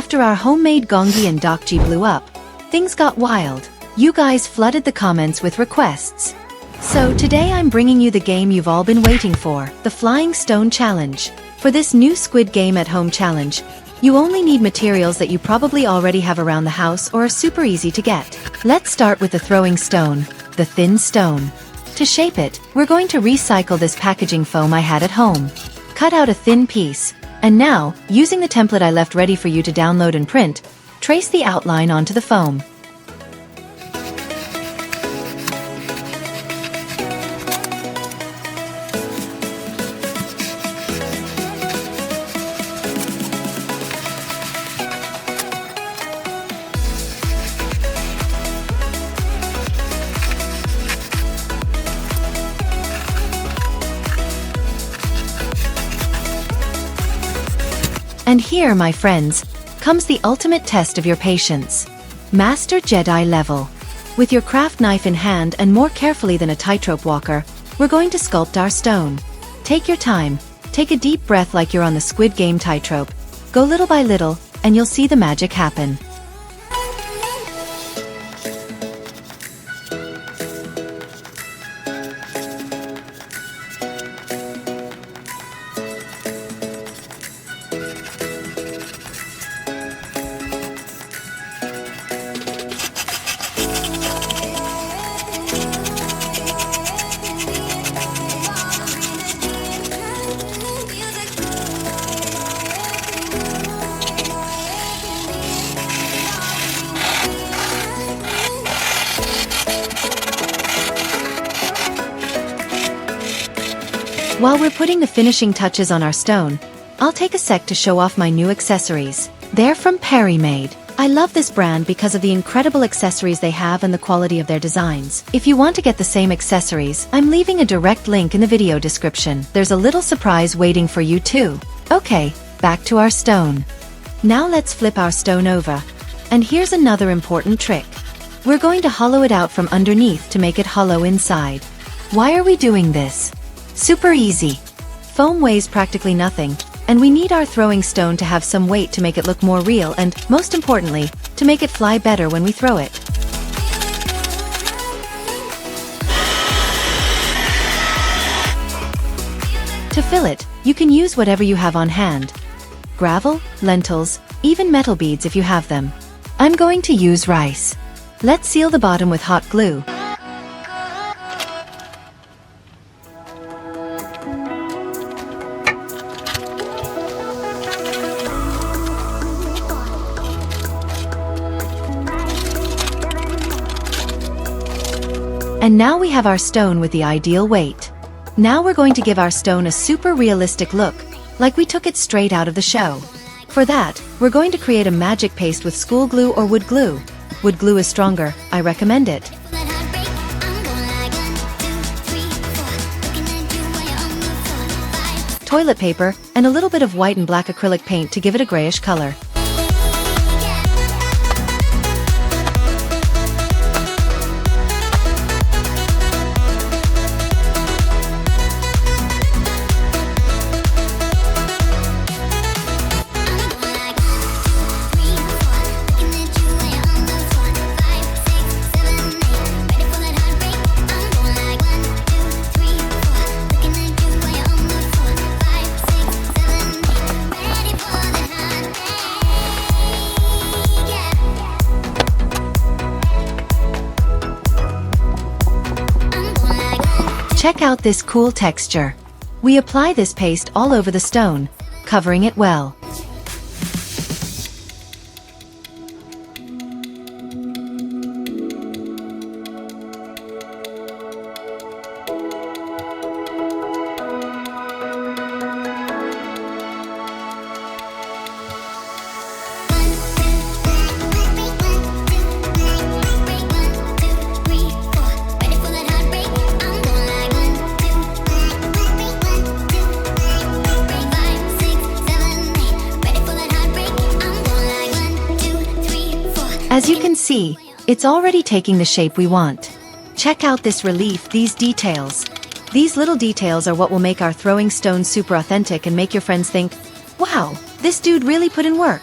After our homemade Gonggi and Ddakji blew up, things got wild. You guys flooded the comments with requests. So today I'm bringing you the game you've all been waiting for, the Flying Stone Challenge. For this new Squid Game at Home challenge, you only need materials that you probably already have around the house or are super easy to get. Let's start with the throwing stone, the thin stone. To shape it, we're going to recycle this packaging foam I had at home. Cut out a thin piece, and now, using the template I left ready for you to download and print, trace the outline onto the foam. And here, my friends, comes the ultimate test of your patience. Master Jedi level. With your craft knife in hand and more carefully than a tightrope walker, we're going to sculpt our stone. Take your time, take a deep breath like you're on the Squid Game tightrope, go little by little, and you'll see the magic happen. While we're putting the finishing touches on our stone, I'll take a sec to show off my new accessories. They're from Made. I love this brand because of the incredible accessories they have and the quality of their designs. If you want to get the same accessories, I'm leaving a direct link in the video description. There's a little surprise waiting for you too. Okay, back to our stone. Now let's flip our stone over. And here's another important trick. We're going to hollow it out from underneath to make it hollow inside. Why are we doing this? Super easy. Foam weighs practically nothing, and we need our throwing stone to have some weight to make it look more real and, most importantly, to make it fly better when we throw it. To fill it, you can use whatever you have on hand. Gravel, lentils, even metal beads if you have them. I'm going to use rice. Let's seal the bottom with hot glue. And now we have our stone with the ideal weight. Now we're going to give our stone a super realistic look, like we took it straight out of the show. For that, we're going to create a magic paste with school glue or wood glue. Wood glue is stronger, I recommend it. Toilet paper, and a little bit of white and black acrylic paint to give it a grayish color. Check out this cool texture. We apply this paste all over the stone, covering it well. As you can see, it's already taking the shape we want. Check out this relief, these details. These little details are what will make our throwing stone super authentic and make your friends think, wow, this dude really put in work.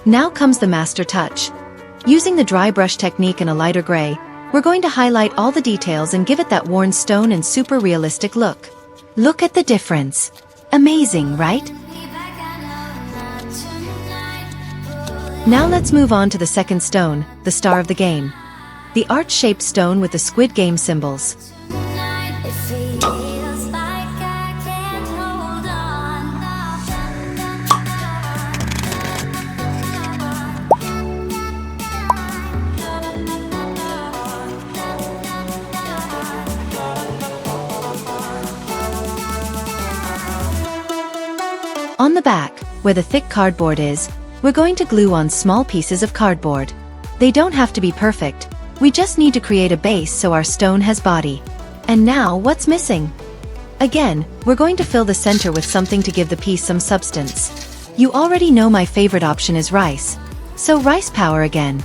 Now comes the master touch. Using the dry brush technique in a lighter gray, we're going to highlight all the details and give it that worn stone and super realistic look. Look at the difference. Amazing, right? Now let's move on to the second stone, the star of the game. The arch-shaped stone with the Squid Game symbols. On the back, where the thick cardboard is, we're going to glue on small pieces of cardboard. They don't have to be perfect, we just need to create a base so our stone has body. And now, what's missing? Again, we're going to fill the center with something to give the piece some substance. You already know my favorite option is rice. So rice power again.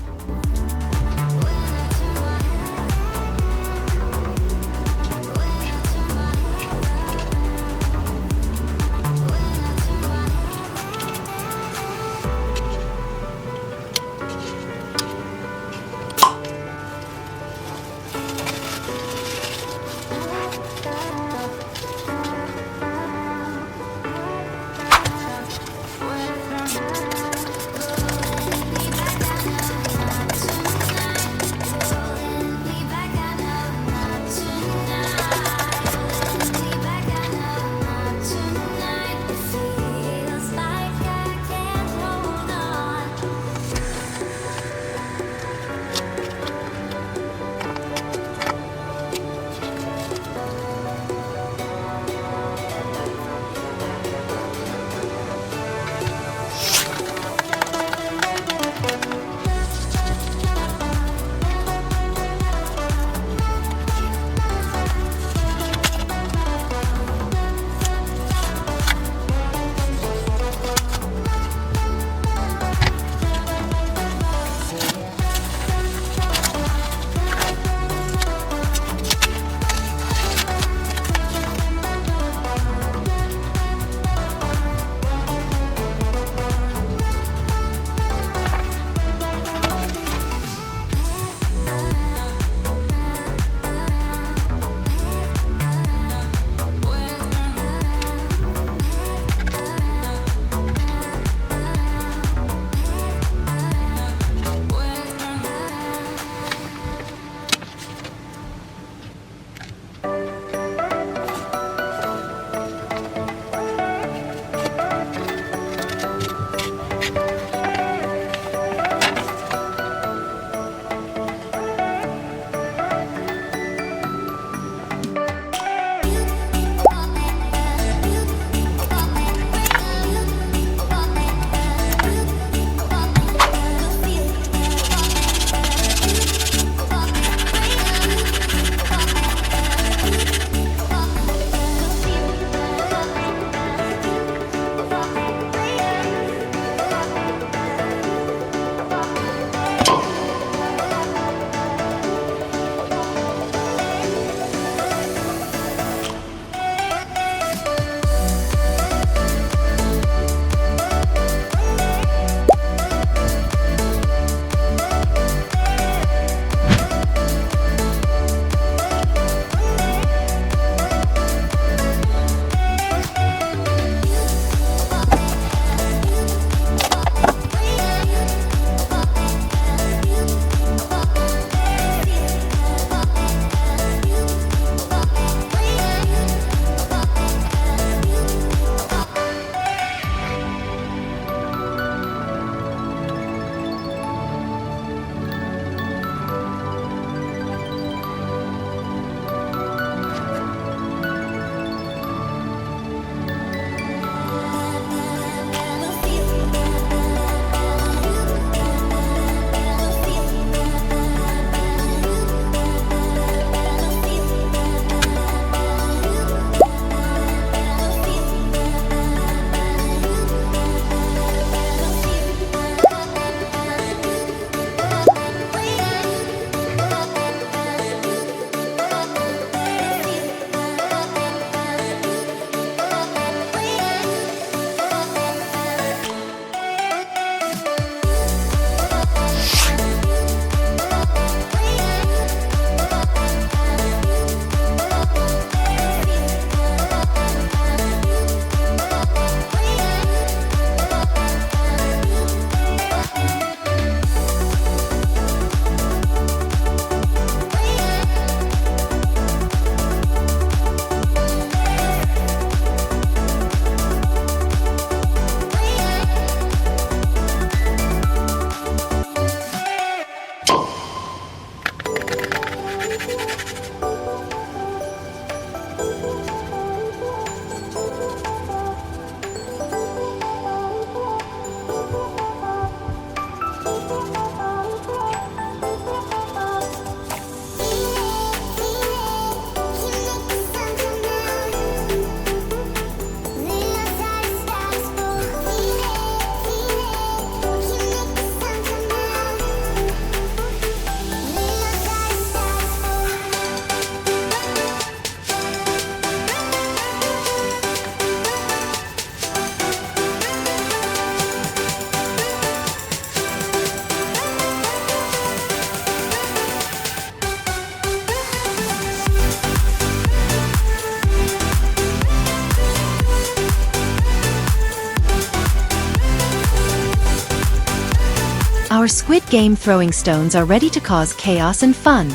Our Squid Game throwing stones are ready to cause chaos and fun.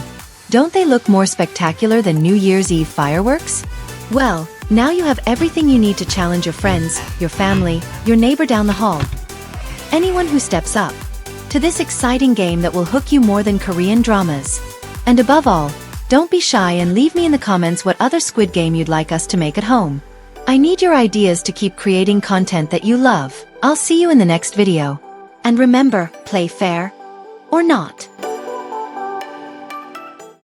Don't they look more spectacular than New Year's Eve fireworks? Well, now you have everything you need to challenge your friends, your family, your neighbor down the hall. Anyone who steps up to this exciting game that will hook you more than Korean dramas. And above all, don't be shy and leave me in the comments what other Squid Game you'd like us to make at home. I need your ideas to keep creating content that you love. I'll see you in the next video. And remember, play fair or not.